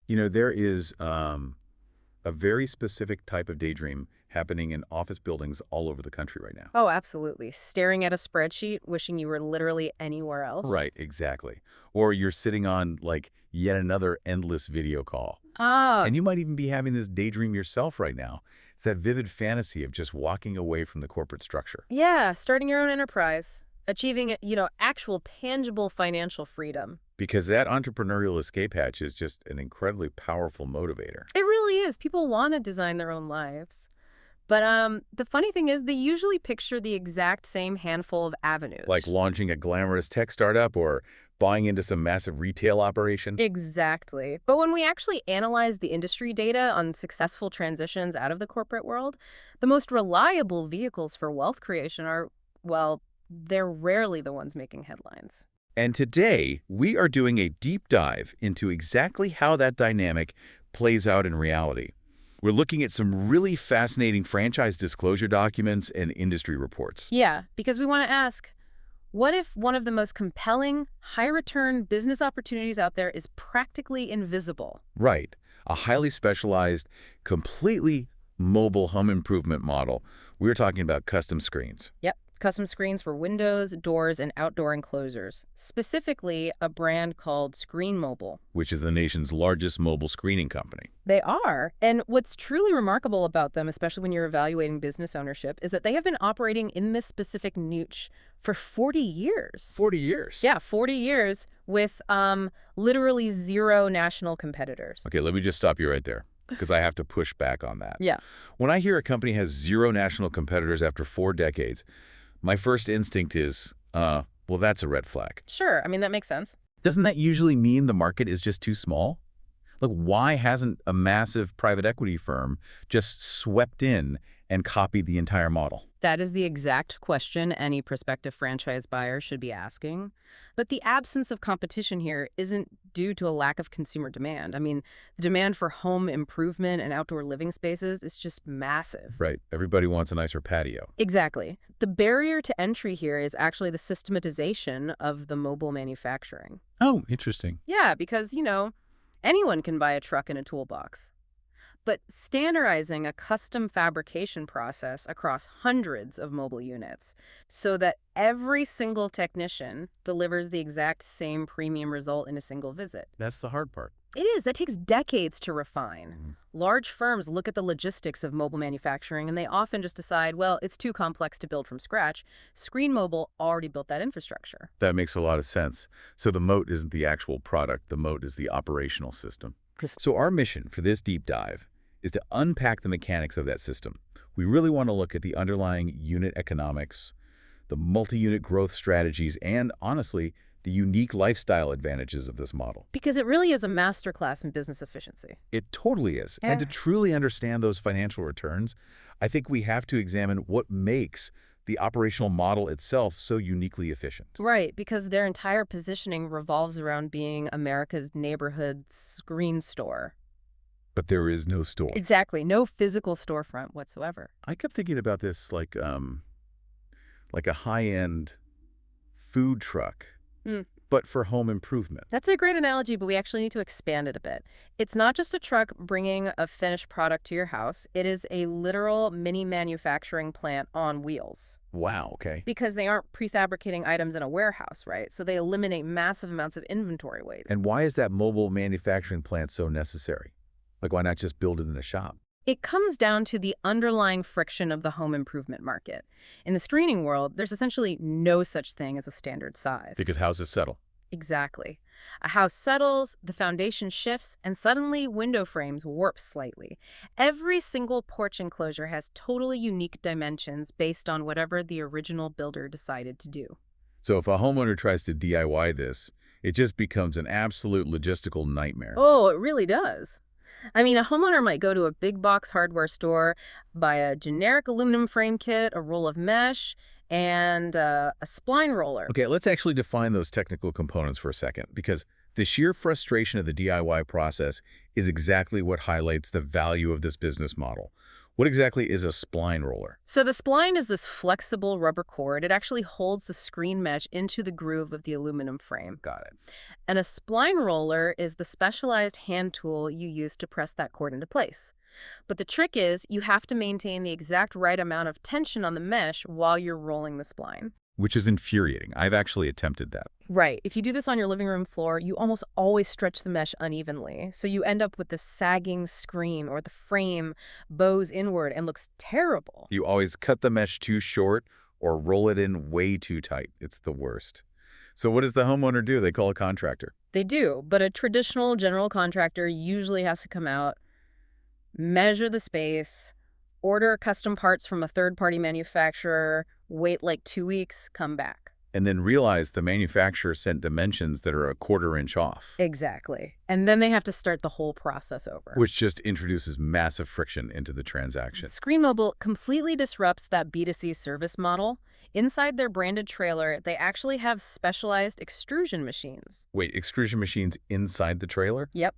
There is a very specific type of daydream happening in office buildings all over the country right now. Oh, absolutely. Staring at a spreadsheet, wishing you were literally anywhere else. Right, exactly. Or you're sitting on, like, yet another endless video call. Ah, And you might even be having this daydream yourself right now. It's that vivid fantasy of just walking away from the corporate structure. yeah, starting your own enterprise, achieving, actual tangible financial freedom. Because that entrepreneurial escape hatch is just an incredibly powerful motivator. It really is. People want to design their own lives. But the funny thing is they usually picture the exact same handful of Like avenues. launching a glamorous tech startup or buying into some massive retail operation. Exactly. But when we actually analyze the industry data on successful transitions out of the corporate world, the most reliable vehicles for wealth creation are, well, they're rarely the ones making headlines. And today, we are doing a deep dive into exactly how that dynamic plays out in reality. We're looking at some really fascinating franchise disclosure documents and industry reports. Yeah, because we want to ask, what if one of the most compelling, high-return business opportunities out there is practically invisible? Right. A highly specialized, completely mobile home improvement model. We're talking about custom screens, Yep, custom screens for windows, doors, and outdoor enclosures. Specifically, a brand called Screenmobile. which is the nation's largest mobile screening company. They are. And what's truly remarkable about them, especially when you're evaluating business ownership, is that they have been operating in this specific niche for 40 years. 40 years. Yeah, 40 years with literally zero national competitors. Okay, let me just stop you right there, because I have to push back on that. Yeah. When I hear a company has zero national competitors after 4 decades, my first instinct is, well, that's a red flag. Sure. I mean, that makes sense. Doesn't that usually mean the market is just too small? Like, why hasn't a massive private equity firm just swept in and copied the entire model? That is the exact question any prospective franchise buyer should be asking. But the absence of competition here isn't due to a lack of consumer demand. I mean, the demand for home improvement and outdoor living spaces is just massive. Right. Everybody wants a nicer patio. Exactly. The barrier to entry here is actually the systematization of the mobile manufacturing. Oh, interesting. Yeah, because, anyone can buy a truck and a toolbox. But standardizing a custom fabrication process across hundreds of mobile units so that every single technician delivers the exact same premium result in a single visit. That's the hard part. It is. That takes decades to refine. Large firms look at the logistics of mobile manufacturing and they often just decide, well, it's too complex to build from scratch. Screenmobile already built that infrastructure. That makes a lot of sense. So the moat isn't the actual product. The moat is the operational system. So our mission for this deep dive is to unpack the mechanics of that system. We really want to look at the underlying unit economics, the multi-unit growth strategies, and honestly, the unique lifestyle advantages of this model. Because it really is a masterclass in business efficiency. It totally is. And to truly understand those financial returns, I think we have to examine what makes the operational model itself so uniquely efficient. Right, because their entire positioning revolves around being America's neighborhood screen store. But there is no store. Exactly. No physical storefront whatsoever. I kept thinking about this like a high-end food truck, Mm. but for home improvement. That's a great analogy, but we actually need to expand it a bit. It's not just a truck bringing a finished product to your house. It is a literal mini manufacturing plant on wheels. Wow, okay. Because they aren't prefabricating items in a warehouse, right? So they eliminate massive amounts of inventory waste. And why is that mobile manufacturing plant so necessary? Like, why not just build it in a shop? It comes down to the underlying friction of the home improvement market. In the screening world, there's essentially no such thing as a standard size. Because houses settle. Exactly. A house settles, the foundation shifts, and suddenly window frames warp slightly. Every single porch enclosure has totally unique dimensions based on whatever the original builder decided to do. So if a homeowner tries to DIY this, it just becomes an absolute logistical nightmare. Oh, it really does. I mean, a homeowner might go to a big box hardware store, buy a generic aluminum frame kit, a roll of mesh, and a spline roller. Okay, let's actually define those technical components for a second, because the sheer frustration of the DIY process is exactly what highlights the value of this business model. What exactly is a spline roller? So the spline is this flexible rubber cord. It actually holds the screen mesh into the groove of the aluminum frame. Got it. And a spline roller is the specialized hand tool you use to press that cord into place. But the trick is you have to maintain the exact right amount of tension on the mesh while you're rolling the spline. Which is infuriating. I've actually attempted that. Right. If you do this on your living room floor, you almost always stretch the mesh unevenly. So you end up with this sagging screen, or the frame bows inward and looks terrible. You always cut the mesh too short or roll it in way too tight. It's the worst. So what does the homeowner do? They call a contractor. They do, but a traditional general contractor usually has to come out, measure the space, order custom parts from a third-party manufacturer, wait like 2 weeks, come back. And then realize the manufacturer sent dimensions that are a quarter-inch off. Exactly. And then they have to start the whole process over. Which just introduces massive friction into the transaction. Screenmobile completely disrupts that B2C service model. Inside their branded trailer, they actually have specialized extrusion machines. Wait, extrusion machines inside the trailer? Yep.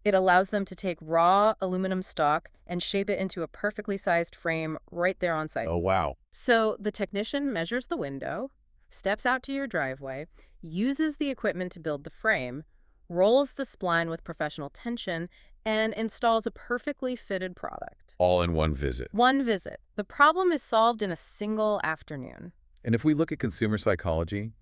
It allows them to take raw aluminum stock and shape it into a perfectly sized frame right there on site. Oh, wow. So the technician measures the window, steps out to your driveway, uses the equipment to build the frame, rolls the spline with professional tension, and installs a perfectly fitted product. All in one visit. One visit. The problem is solved in a single afternoon. And if we look at consumer psychology,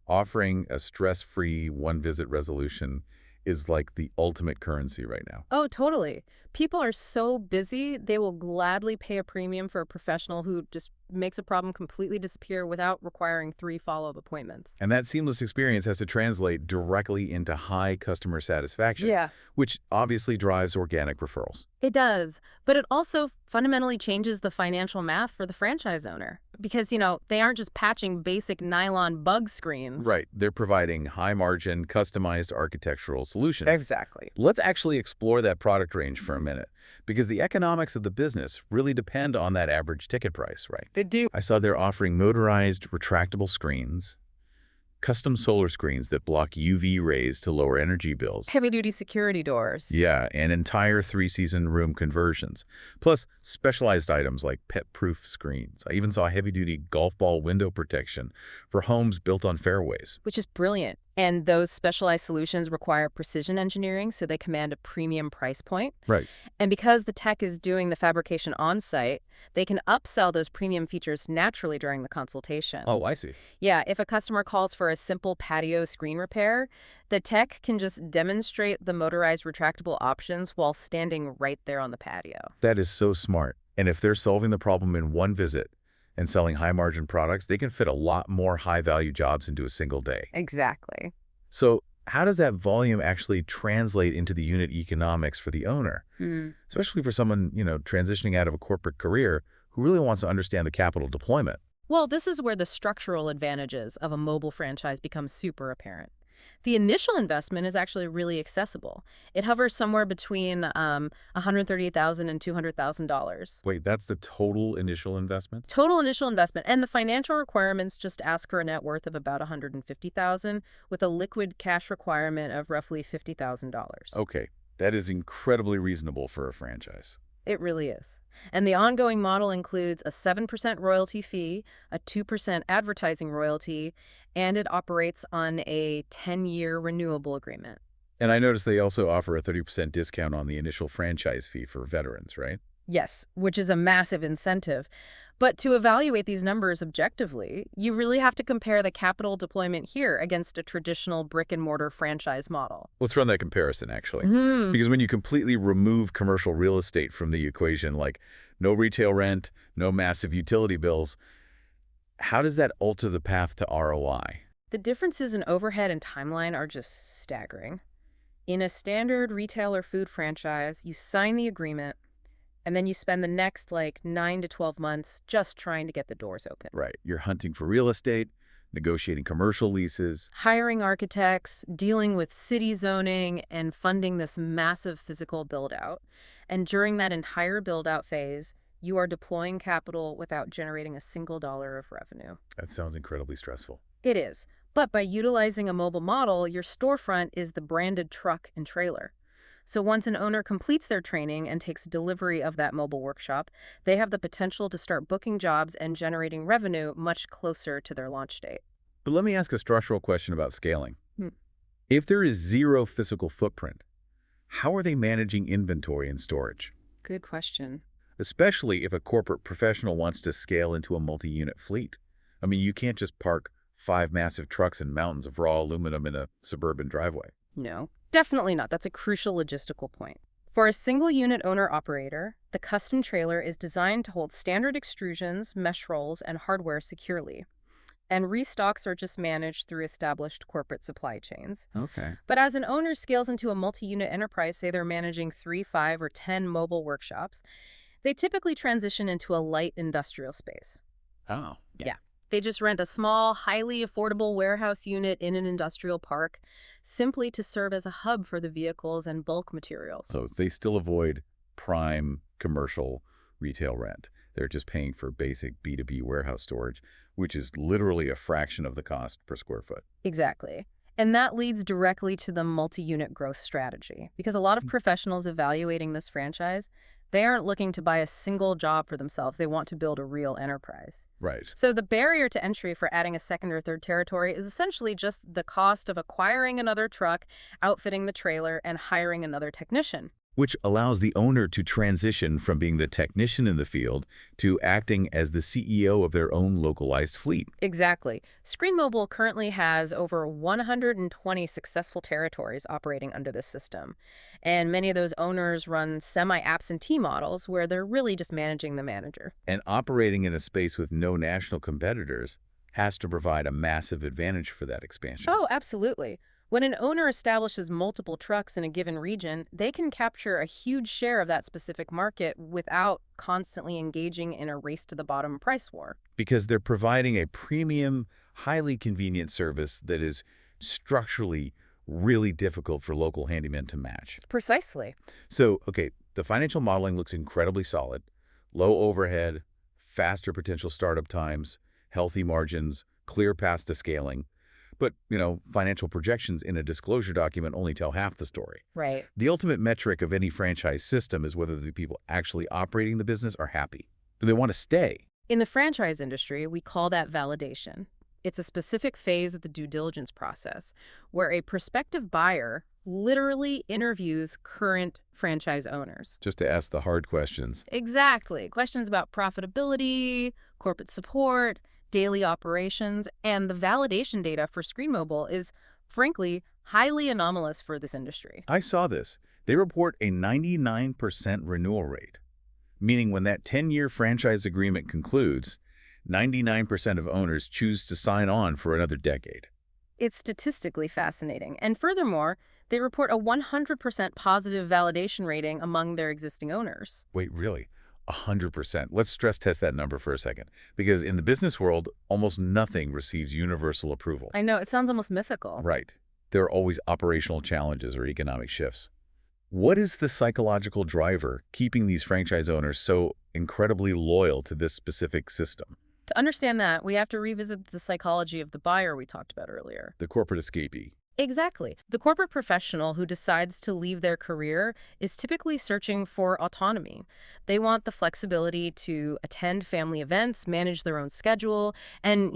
offering a stress-free one-visit resolution is like the ultimate currency right now. Oh, totally. People are so busy, they will gladly pay a premium for a professional who just makes a problem completely disappear without requiring 3 follow-up appointments. And that seamless experience has to translate directly into high customer satisfaction, Yeah, which obviously drives organic referrals. it does. But it also fundamentally changes the financial math for the franchise owner. Because, they aren't just patching basic nylon bug screens. Right. They're providing high-margin, customized architectural solutions. Exactly. Let's actually explore that product range for a minute, because the economics of the business really depend on that average ticket price, right? They do. I saw they're offering motorized retractable screens, custom solar screens that block UV rays to lower energy bills. Heavy-duty security doors. Yeah, and entire 3-season room conversions, plus specialized items like pet-proof screens. I even saw heavy-duty golf ball window protection for homes built on fairways. Which is brilliant. And those specialized solutions require precision engineering, so they command a premium price point. Right. And because the tech is doing the fabrication on-site, they can upsell those premium features naturally during the consultation. Oh, I see. Yeah, if a customer calls for a simple patio screen repair, the tech can just demonstrate the motorized retractable options while standing right there on the patio. That is so smart. And if they're solving the problem in one visit and selling high-margin products, they can fit a lot more high-value jobs into a single day. Exactly. So how does that volume actually translate into the unit economics for the owner? Especially for someone, transitioning out of a corporate career who really wants to understand the capital deployment. Well, this is where the structural advantages of a mobile franchise become super apparent. The initial investment is actually really accessible. It hovers somewhere between $138,000 and $200,000. Wait, that's the total initial investment? Total initial investment, and the financial requirements just ask for a net worth of about $150,000 with a liquid cash requirement of roughly $50,000. Okay, that is incredibly reasonable for a franchise. It really is. And the ongoing model includes a 7% royalty fee, a 2% advertising royalty, and it operates on a 10-year renewable agreement. And I noticed they also offer a 30% discount on the initial franchise fee for veterans, right? Yes, which is a massive incentive. But to evaluate these numbers objectively, you really have to compare the capital deployment here against a traditional brick-and-mortar franchise model. Let's run that comparison, actually. Because when you completely remove commercial real estate from the equation, like no retail rent, no massive utility bills, how does that alter the path to ROI? The differences in overhead and timeline are just staggering. In a standard retail or food franchise, you sign the agreement, and then you spend the next 9 to 12 months just trying to get the doors open. Right. You're hunting for real estate, negotiating commercial leases, hiring architects, dealing with city zoning, and funding this massive physical build-out. And during that entire build-out phase, you are deploying capital without generating a single dollar of revenue. That sounds incredibly stressful. It is. But by utilizing a mobile model, your storefront is the branded truck and trailer. So once an owner completes their training and takes delivery of that mobile workshop, they have the potential to start booking jobs and generating revenue much closer to their launch date. But let me ask a structural question about scaling. Hmm. If there is zero physical footprint, how are they managing inventory and storage? Good question. Especially if a corporate professional wants to scale into a multi-unit fleet. I mean, you can't just park 5 massive trucks and mountains of raw aluminum in a suburban driveway. No, definitely not. That's a crucial logistical point. For a single unit owner-operator, the custom trailer is designed to hold standard extrusions, mesh rolls, and hardware securely. And restocks are just managed through established corporate supply chains. Okay. But as an owner scales into a multi-unit enterprise, say they're managing 3, 5, or 10 mobile workshops, they typically transition into a light industrial space. Oh. Yeah. They just rent a small, highly affordable warehouse unit in an industrial park simply to serve as a hub for the vehicles and bulk materials. So they still avoid prime commercial retail rent. They're just paying for basic B2B warehouse storage, which is literally a fraction of the cost per square foot. Exactly. And that leads directly to the multi-unit growth strategy. Because a lot of professionals evaluating this franchise, they aren't looking to buy a single job for themselves. They want to build a real enterprise. Right. So the barrier to entry for adding a second or third territory is essentially just the cost of acquiring another truck, outfitting the trailer, and hiring another technician. Which allows the owner to transition from being the technician in the field to acting as the CEO of their own localized fleet. Exactly. Screenmobile currently has over 120 successful territories operating under this system. And many of those owners run semi-absentee models where they're really just managing the manager. And operating in a space with no national competitors has to provide a massive advantage for that expansion. Oh, absolutely. When an owner establishes multiple trucks in a given region, they can capture a huge share of that specific market without constantly engaging in a race-to-the-bottom price war. Because they're providing a premium, highly convenient service that is structurally really difficult for local handymen to match. Precisely. So, okay, the financial modeling looks incredibly solid. Low overhead, faster potential startup times, healthy margins, clear paths to scaling. But, financial projections in a disclosure document only tell half the story. Right. The ultimate metric of any franchise system is whether the people actually operating the business are happy. Do they want to stay? In the franchise industry, we call that validation. It's a specific phase of the due diligence process where a prospective buyer literally interviews current franchise owners. Just to ask the hard questions. Exactly. Questions about profitability, corporate support, daily operations, and the validation data for Screenmobile is, frankly, highly anomalous for this industry. I saw this. They report a 99% renewal rate, meaning when that 10-year franchise agreement concludes, 99% of owners choose to sign on for another decade. It's statistically fascinating. And furthermore, they report a 100% positive validation rating among their existing owners. Wait, really? 100%. Let's stress test that number for a second, because in the business world, almost nothing receives universal approval. I know, it sounds almost mythical. Right. There are always operational challenges or economic shifts. What is the psychological driver keeping these franchise owners so incredibly loyal to this specific system? To understand that, we have to revisit the psychology of the buyer we talked about earlier. The corporate escapee. Exactly. The corporate professional who decides to leave their career is typically searching for autonomy. They want the flexibility to attend family events, manage their own schedule, and,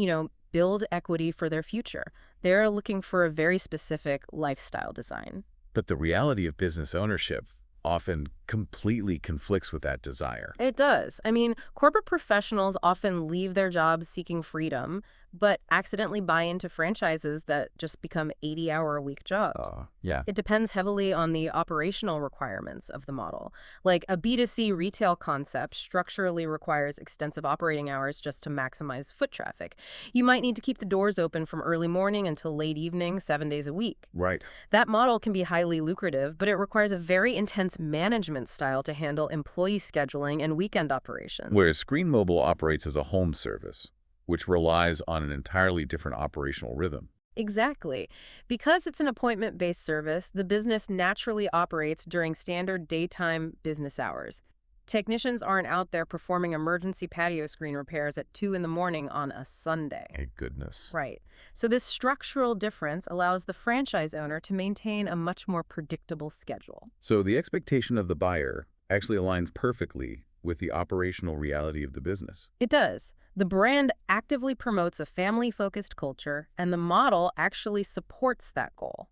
build equity for their future. They're looking for a very specific lifestyle design. But the reality of business ownership often completely conflicts with that desire. It does. I mean, corporate professionals often leave their jobs seeking freedom, but accidentally buy into franchises that just become 80-hour-a-week jobs. Yeah. It depends heavily on the operational requirements of the model. Like a B2C retail concept structurally requires extensive operating hours just to maximize foot traffic. You might need to keep the doors open from early morning until late evening, 7 days a week. Right. That model can be highly lucrative, but it requires a very intense management style to handle employee scheduling and weekend operations. Whereas Screenmobile operates as a home service, which relies on an entirely different operational rhythm. Exactly. Because it's an appointment-based service, the business naturally operates during standard daytime business hours. Technicians aren't out there performing emergency patio screen repairs at 2 in the morning on a Sunday. Thank goodness. Right. So this structural difference allows the franchise owner to maintain a much more predictable schedule. So the expectation of the buyer actually aligns perfectly with the operational reality of the business. It does. The brand actively promotes a family-focused culture, and the model actually supports that goal.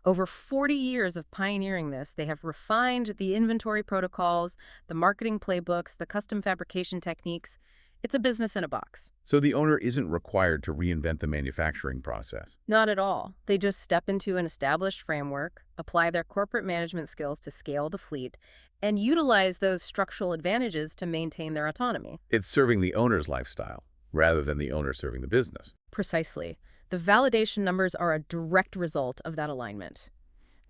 Over 40 years of pioneering this, they have refined the inventory protocols, the marketing playbooks, the custom fabrication techniques. It's a business in a box. So the owner isn't required to reinvent the manufacturing process. Not at all. They just step into an established framework, apply their corporate management skills to scale the fleet, and utilize those structural advantages to maintain their autonomy. It's serving the owner's lifestyle rather than the owner serving the business. Precisely. The validation numbers are a direct result of that alignment.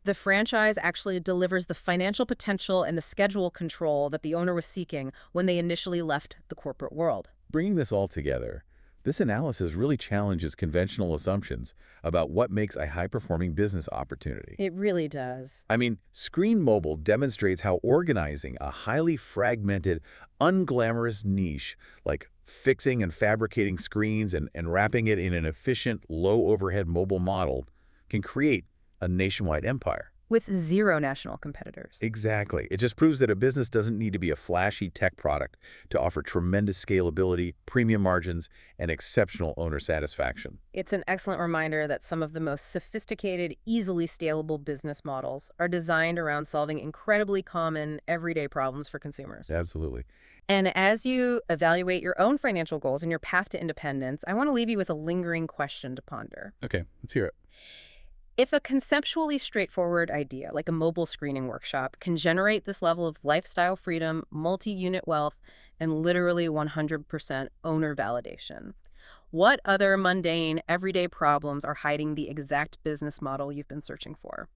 The franchise actually delivers the financial potential and the schedule control that the owner was seeking when they initially left the corporate world. Bringing this all together, this analysis really challenges conventional assumptions about what makes a high-performing business opportunity. It really does. I mean, Screenmobile demonstrates how organizing a highly fragmented, unglamorous niche like fixing and fabricating screens and wrapping it in an efficient, low-overhead mobile model can create a nationwide empire. With zero national competitors. Exactly. It just proves that a business doesn't need to be a flashy tech product to offer tremendous scalability, premium margins, and exceptional owner satisfaction. It's an excellent reminder that some of the most sophisticated, easily scalable business models are designed around solving incredibly common, everyday problems for consumers. Absolutely. And as you evaluate your own financial goals and your path to independence, I want to leave you with a lingering question to ponder. Okay, let's hear it. If a conceptually straightforward idea, like a mobile screening workshop, can generate this level of lifestyle freedom, multi-unit wealth, and literally 100% owner validation, what other mundane, everyday problems are hiding the exact business model you've been searching for?